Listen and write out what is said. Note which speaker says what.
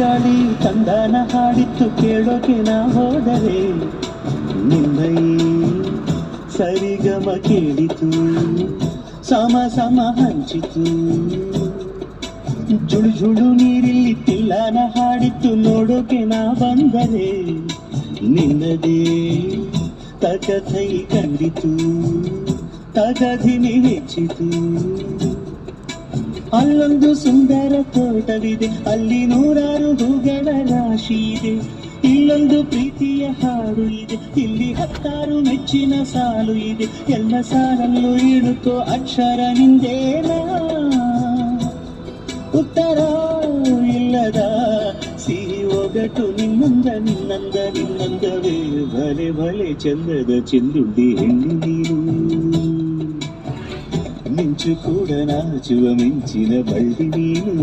Speaker 1: ಗಾಳಿ ತಂದಾನ ಹಾಡಿತ್ತು ಕೇಳೋಕೆ ನಾ ಹೋದರೆ ನಿನ್ನೈ ಸರಿಗಮ ಕೇಳಿತು ಸಮ ಸಮ ಹಂಚಿತು ಜುಳು ಜುಳು ನೀರಿಲ್ಲಿ ತಿಲ್ಲಾನ ಹಾಡಿತ್ತು ನೋಡೋಕೆ ನಾ ಬಂದರೆ ನಿನ್ನದೇ ತಕಥೈ ಕಂಡಿತು ತಗಧಿನಿ ಹೆಚ್ಚಿತು ಅಲ್ಲೊಂದು ಸುಂದರ ತೋಟವಿದೆ ಅಲ್ಲಿ ನೂರಾರು ಹೂಗಳ ರಾಶಿ ಇದೆ ಇಲ್ಲೊಂದು ಪ್ರೀತಿಯ ಹಾಡು ಇದೆ ಇಲ್ಲಿ 10 ಮೆಚ್ಚಿನ ಸಾಲು ಇದೆ ಎಲ್ಲ ಸಾಲಲ್ಲೂ ಇಳುತ್ತೋ ಅಕ್ಷರ ನಿಂದೇನಾ ಉತ್ತರ ಇಲ್ಲದ ಸಿಹಿ ಒಗಟು ನಿನ್ನಂದವೇ ಭಲೆ ಭಲೆ ಚಂದದ ಚೆಂದುಂಡಿ ಹೆಣ್ಣು ನೀರು ಮಿಂಚು ಕೂಡ ನಾಚುವ ಮಿಂಚಿನ ಬಳ್ಳಿ ನೀನು